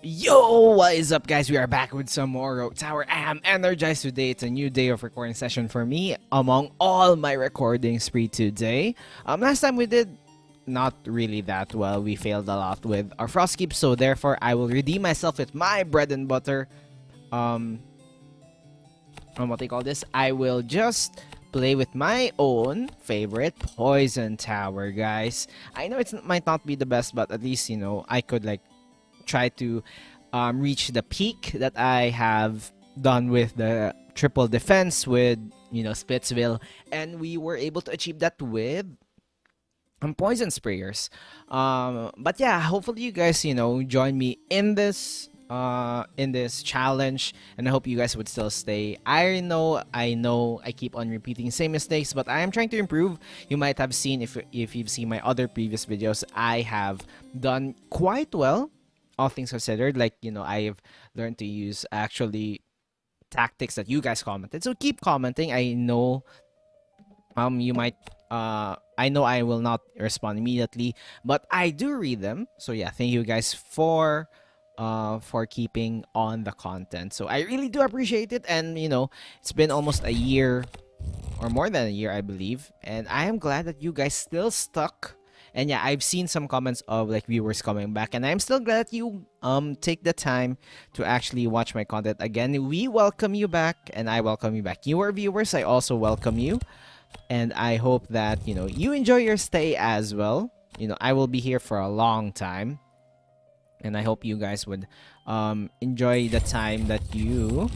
Yo, what is up, guys? We are back with some more Rogue Tower. I am energized today. It's a new day of recording session for me among all my recording spree today. Last time we did not really that well. We failed a lot with our frost keep, so therefore I will redeem myself with my bread and butter. What do you call this? I will just play with my own favorite poison tower, guys. I know it might not be the best, but at least I could try to reach the peak that I have done with the triple defense with Splitsville, and we were able to achieve that with poison sprayers. But yeah, hopefully you guys join me in this challenge, and I hope you guys would still stay. I know I keep on repeating the same mistakes, but I am trying to improve. You might have seen, if you've seen my other previous videos, I have done quite well, all things considered. I've learned to use actually tactics that you guys commented, so keep commenting. I know you might I know I will not respond immediately, but I do read them. So yeah, thank you guys for keeping on the content. So I really do appreciate it, and it's been almost a year, or more than a year, I believe, and I am glad that you guys still stuck. And yeah, I've seen some comments of viewers coming back, and I'm still glad that you take the time to actually watch my content again. We welcome you back, and I welcome you back. Newer viewers, I also welcome you, and I hope that you enjoy your stay as well. I will be here for a long time, and I hope you guys would enjoy the time that you...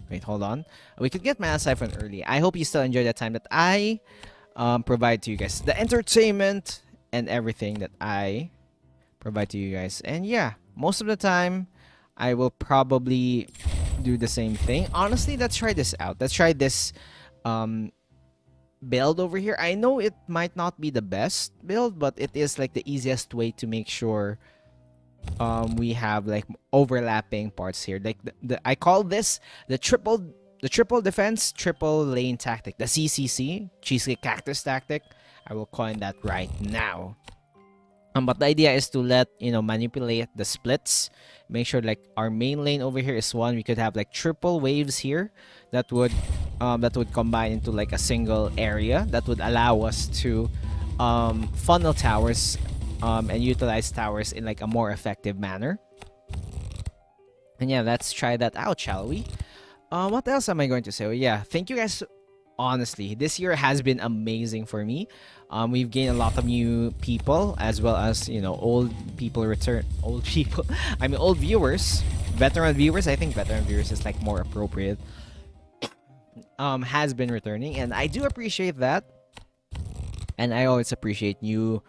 Wait, hold on. We could get Mana Siphon early. I hope you still enjoy the time that I provide to you guys, the entertainment and everything that I provide to you guys. And yeah, most of the time I will probably do the same thing. Honestly, let's try this out. Let's try this build over here. I know it might not be the best build, but it is the easiest way to make sure we have overlapping parts here. I call this the triple defense, triple lane tactic, the CCC, Cheesecake Cactus tactic. I will coin that right now. But the idea is to manipulate the splits. Make sure our main lane over here is one. We could have triple waves here that would combine into a single area that would allow us to funnel towers and utilize towers in a more effective manner. And yeah, let's try that out, shall we? What else am I going to say? Well, yeah, thank you guys. Honestly, this year has been amazing for me. We've gained a lot of new people, as well as old people return. Old people, I mean old viewers, veteran viewers. I think veteran viewers is more appropriate. Has been returning, and I do appreciate that. And I always appreciate new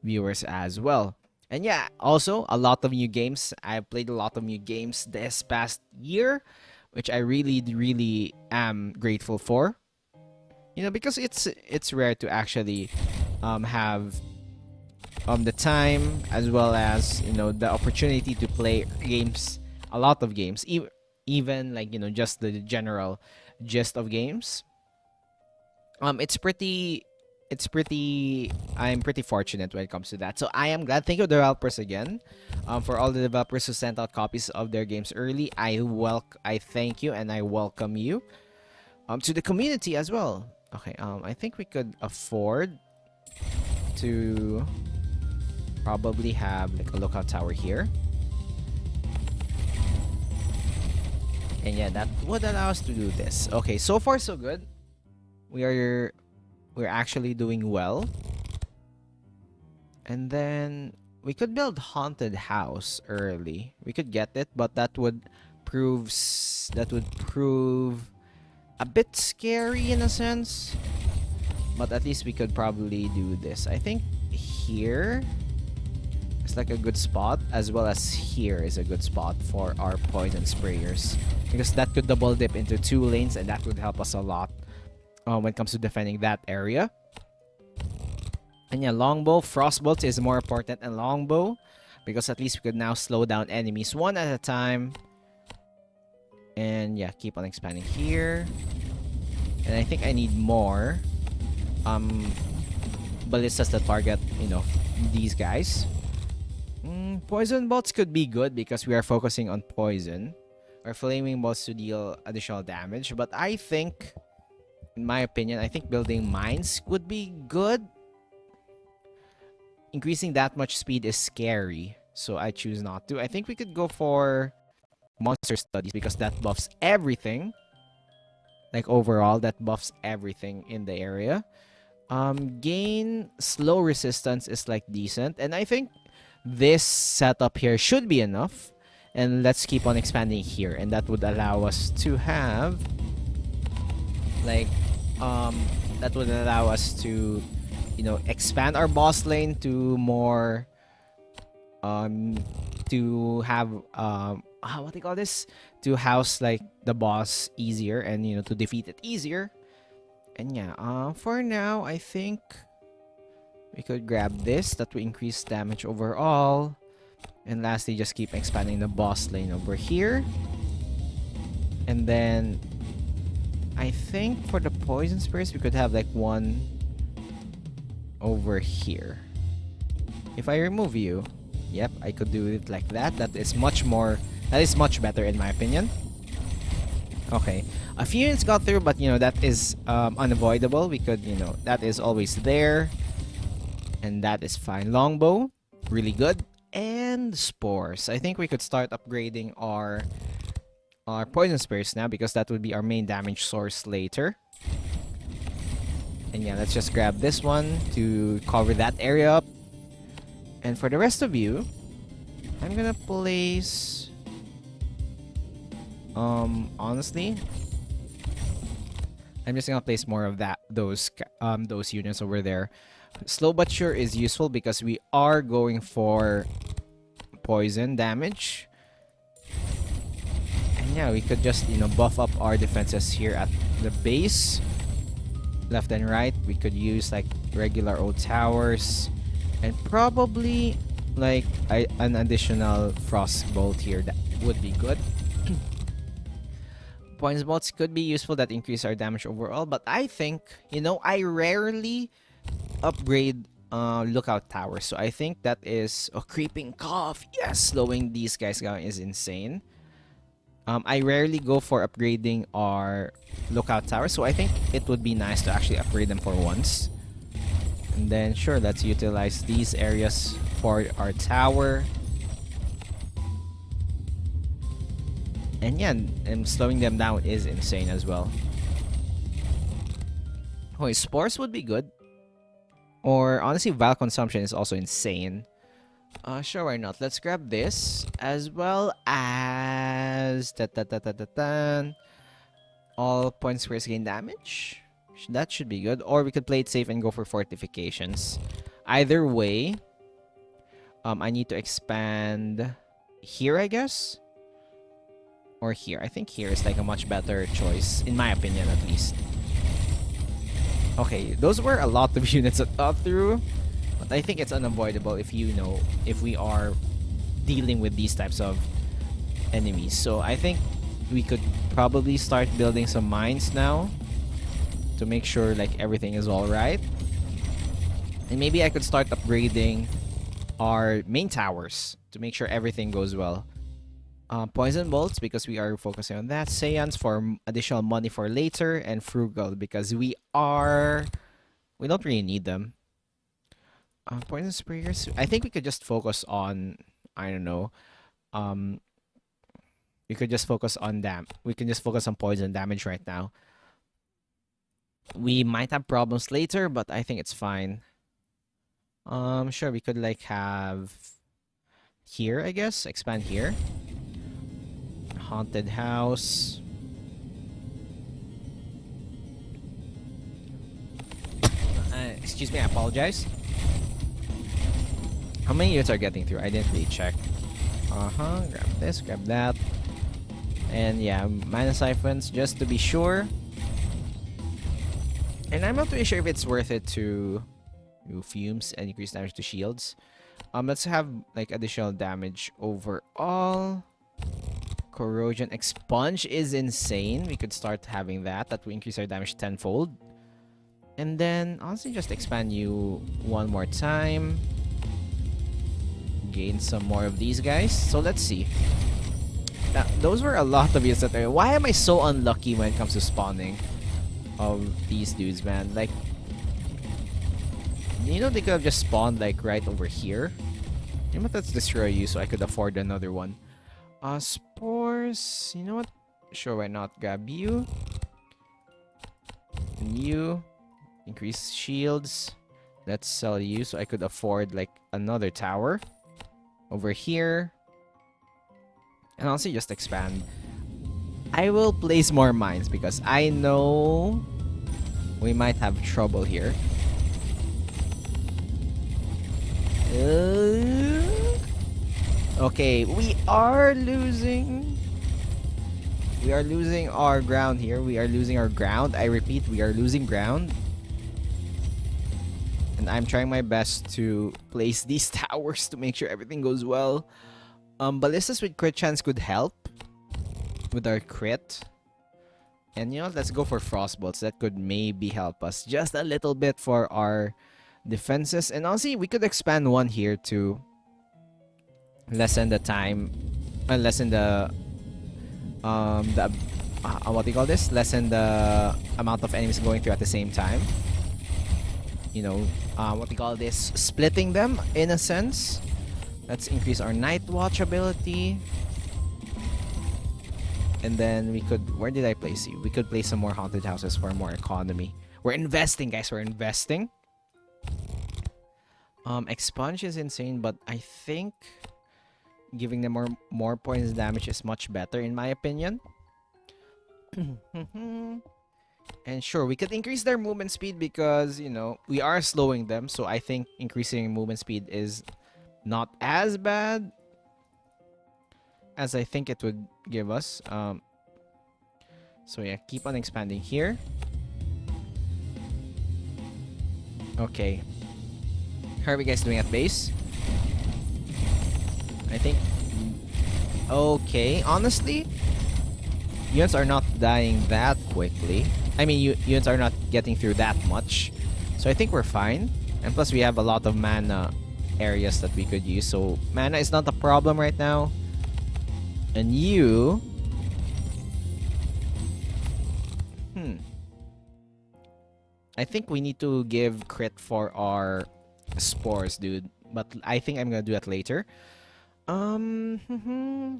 viewers as well. And yeah, also a lot of new games. I've played a lot of new games this past year, which I really am grateful for. Because it's rare to actually have the time, as well as the opportunity to play games, a lot of games, even just the general gist of games. I'm pretty fortunate when it comes to that. So I am glad. Thank you, developers, again, for all the developers who sent out copies of their games early. I thank you, and I welcome you. To the community as well. Okay, I think we could afford to probably have a lookout tower here. And yeah, that would allow us to do this. Okay, so far so good. We're actually doing well. And then we could build haunted house early. We could get it, but that would prove a bit scary in a sense, but at least we could probably do this. I think here is a good spot, as well as here is a good spot for our poison sprayers, because that could double dip into 2 lanes, and that would help us a lot when it comes to defending that area. And yeah, longbow, frostbolt is more important than longbow, because at least we could now slow down enemies one at a time. And yeah, keep on expanding here. And I think I need more ballistas to target, these guys. Poison bolts could be good because we are focusing on poison. Or flaming bolts to deal additional damage. But I think, in my opinion, I think building mines would be good. Increasing that much speed is scary, so I choose not to. I think we could go for monster studies because that buffs everything. Like overall, that buffs everything in the area. Gain slow resistance is like decent, and I think this setup here should be enough. And let's keep on expanding here, and that would allow us to have like that would allow us to, you know, expand our boss lane to more to have what do you call this, to house like the boss easier, and you know, to defeat it easier. And yeah, for now I think we could grab this, that will increase damage overall. And lastly, just keep expanding the boss lane over here. And then I think for the poison spears we could have like one over here. If I remove you, yep, I could do it like that. That is much better in my opinion. Okay, a few units got through, but you know, that is unavoidable. We could, you know, that is always there, and that is fine. Longbow, really good. And spores. I think we could start upgrading our poison spears now, because that would be our main damage source later. And yeah, let's just grab this one to cover that area up. And for the rest of you, I'm gonna place honestly, I'm just gonna place more of those units over there. Slow but sure is useful because we are going for poison damage. And yeah, we could just, you know, buff up our defenses here at the base. Left and right, we could use like regular old towers. And probably like an additional frost bolt here. That would be good. Poison bolts could be useful, that increase our damage overall. But I think, you know, I rarely upgrade lookout towers, so I think that is a creeping cough. Yes, slowing these guys down is insane. I rarely go for upgrading our lookout towers, so I think it would be nice to actually upgrade them for once. And then sure, let's utilize these areas for our tower. And yeah, and slowing them down is insane as well. Oh, spores would be good. Or honestly, vial consumption is also insane. Sure, why not? Let's grab this as well as all point squares gain damage. That should be good. Or we could play it safe and go for fortifications. Either way, I need to expand here, I guess, or here. I think here is like a much better choice, in my opinion, at least. Okay, those were a lot of units that got through, but I think it's unavoidable if you know, if we are dealing with these types of enemies. So I think we could probably start building some mines now to make sure like everything is all right. And maybe I could start upgrading our main towers to make sure everything goes well. Poison bolts because we are focusing on that. Seance for additional money for later, and frugal because we don't really need them. Poison sprayers. I think we could just focus on, I don't know. We could just focus on we can just focus on poison damage right now. We might have problems later, but I think it's fine. Sure, we could like have here, I guess. Expand here. Haunted house. Excuse me, I apologize. How many units are getting through? I didn't really check. Grab this, grab that. And yeah, mana siphons just to be sure. And I'm not really sure if it's worth it to remove fumes and increase damage to shields. Let's have like additional damage overall. Corrosion expunge is insane. We could start having that. That will increase our damage tenfold. And then honestly just expand you one more time. gain some more of these guys. So let's see. Those were a lot of units that are. Why am I so unlucky when it comes to spawning of these dudes, man? Like, you know, they could have just spawned like right over here. You know what? Let's destroy you so I could afford another one. Spores. You know what? Sure, why not? Grab you. And you. Increase shields. Let's sell you so I could afford like another tower. Over here. And honestly, just expand. I will place more mines because I know we might have trouble here. Okay, we are losing. We are losing our ground here. We are losing our ground. I repeat, we are losing ground. And I'm trying my best to place these towers to make sure everything goes well. Ballistas with crit chance could help with our crit. And you know, let's go for frostbolts. That could maybe help us just a little bit for our defenses. And honestly, we could expand one here to lessen the time, lessen the what do you call this? Lessen the amount of enemies going through at the same time. You know, what do you call this? Splitting them in a sense. Let's increase our night watch ability. And then we could, where did I place you? We could place some more haunted houses for more economy. We're investing, guys. We're investing. Expunge is insane, but I think giving them more points damage is much better in my opinion. And sure, we could increase their movement speed because, you know, we are slowing them. So I think increasing movement speed is not as bad as I think it would give us. So yeah, keep on expanding here. Okay. How are we guys doing at base? I think... Okay, honestly, units are not dying that quickly. I mean, units are not getting through that much. So I think we're fine. And plus, we have a lot of mana areas that we could use. So mana is not a problem right now. And you... I think we need to give crit for our spores, dude. But I think I'm gonna do that later. Honestly,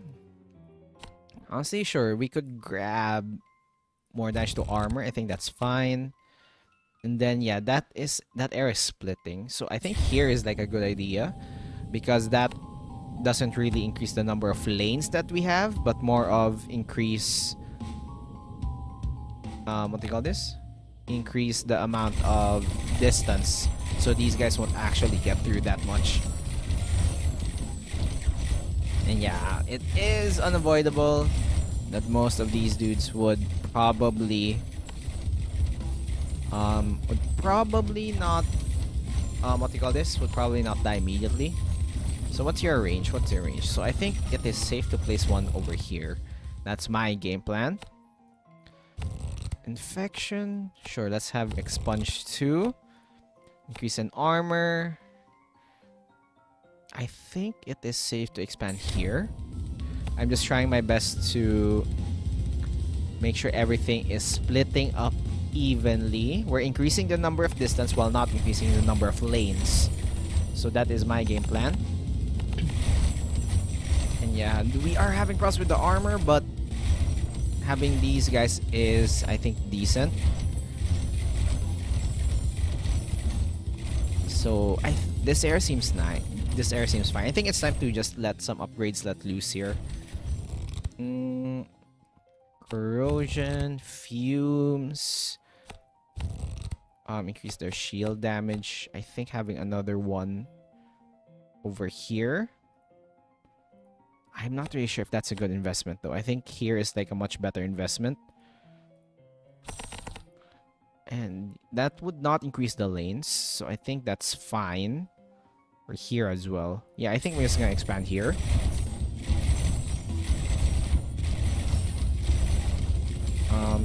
sure, we could grab more damage to armor. I think that's fine. And then yeah, that area is splitting. So I think here is like a good idea because that doesn't really increase the number of lanes that we have, but more of increase what do you call this? Increase the amount of distance. So these guys won't actually get through that much. And yeah, it is unavoidable that most of these dudes would probably not what do you call this? Would probably not die immediately. So what's your range? What's your range? So I think it is safe to place one over here. That's my game plan. Infection. Sure, let's have expunge 2. Increase in armor. I think it is safe to expand here. I'm just trying my best to make sure everything is splitting up evenly. We're increasing the number of distance while not increasing the number of lanes. So that is my game plan. And yeah, we are having problems with the armor, but having these guys is, I think, decent. So this area seems nice. This area seems fine. I think it's time to just let some upgrades let loose here. Corrosion, fumes. Increase their shield damage. I think having another one over here. I'm not really sure if that's a good investment though. I think here is like a much better investment. And that would not increase the lanes. So I think that's fine. Or here as well. Yeah, I think we're just gonna expand here.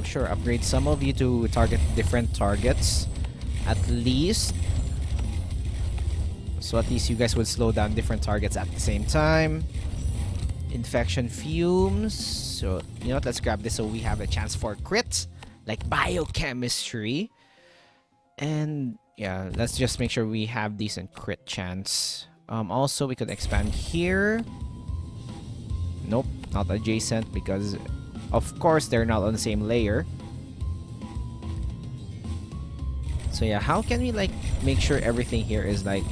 Sure, upgrade some of you to target different targets. At least. So at least you guys would slow down different targets at the same time. Infection fumes. So, you know what? Let's grab this so we have a chance for crits. Like biochemistry. And yeah, let's just make sure we have decent crit chance. Also, we could expand here. Nope, not adjacent because, of course, they're not on the same layer. So yeah, how can we like make sure everything here is like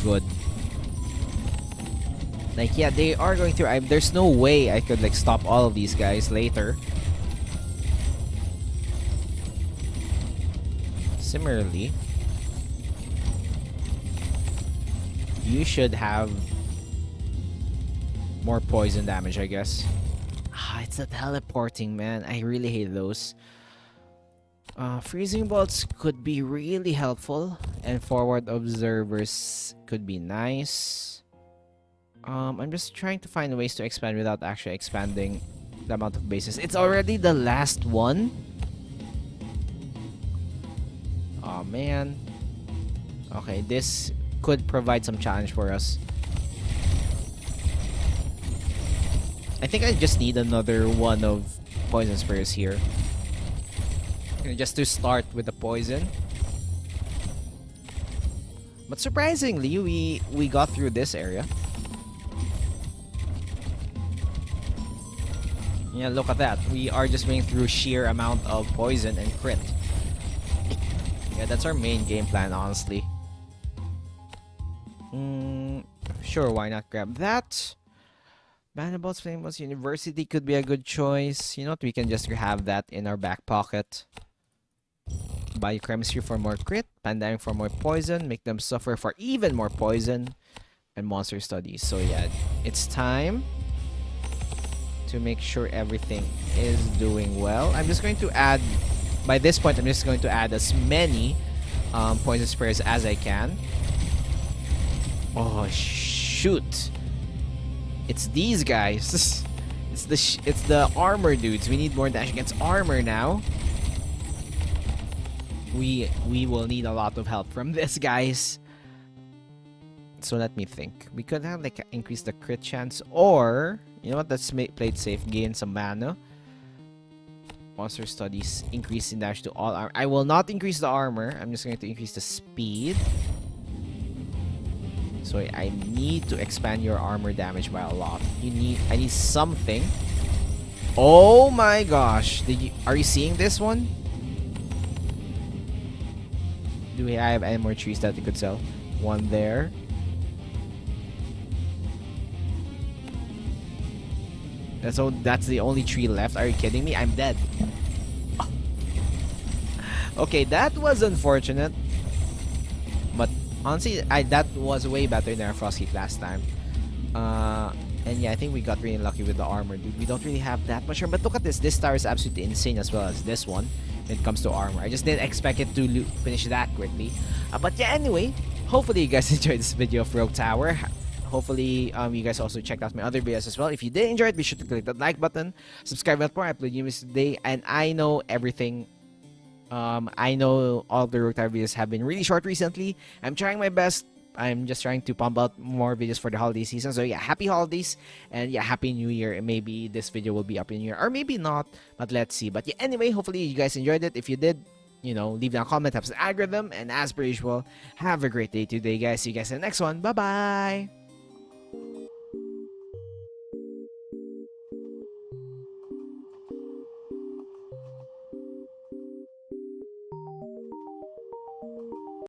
good? Like yeah, they are going through. There's no way I could like stop all of these guys later. Similarly, you should have more poison damage, I guess. Ah, it's the teleporting, man. I really hate those. Freezing bolts could be really helpful, and forward observers could be nice. I'm just trying to find ways to expand without actually expanding the amount of bases. It's already the last one. Oh man. Okay, this could provide some challenge for us. I think I just need another one of poison sprays here. Just to start with the poison. But surprisingly, we got through this area. Yeah, look at that. We are just going through sheer amount of poison and crit. Yeah, that's our main game plan, honestly. Sure, why not grab that? Banabal's Famous University could be a good choice. You know what? We can just have that in our back pocket. Biochemistry for more crit. Pandemic for more poison. Make them suffer for even more poison. And monster studies. So yeah, it's time to make sure everything is doing well. I'm just going to add... By this point, I'm just going to add as many poison sprays as I can. Oh, shoot. It's these guys. It's the armor dudes. We need more dash against armor now. We will need a lot of help from this, guys. So let me think. We could have like increase the crit chance, or you know what? Let's play it safe. Gain some mana. Monster studies increase in dash to all armor. I will not increase the armor. I'm just going to increase the speed. So I need to expand your armor damage by a lot. I need something. Oh my gosh. Are you seeing this one? Do I have any more trees that we could sell? One there. That's the only tree left. Are you kidding me? I'm dead. Okay, that was unfortunate. But honestly, that was way better than our Frostkeep last time. And yeah, I think we got really lucky with the armor, dude. We don't really have that much armor. But look at this. This tower is absolutely insane as well as this one when it comes to armor. I just didn't expect it to finish that quickly. But yeah, anyway, hopefully you guys enjoyed this video of Rogue Tower. Hopefully, you guys also checked out my other videos as well. If you did enjoy it, be sure to click that like button. Subscribe button for I upload new videos today. And I know everything. I know all the Rogue Tower videos have been really short recently. I'm trying my best. I'm just trying to pump out more videos for the holiday season. So yeah, happy holidays. And yeah, happy new year. And maybe this video will be up in New Year. Or maybe not. But let's see. But yeah, anyway, hopefully you guys enjoyed it. If you did, you know, leave down a comment, helps the algorithm. And as per usual, have a great day today, guys. See you guys in the next one. Bye-bye.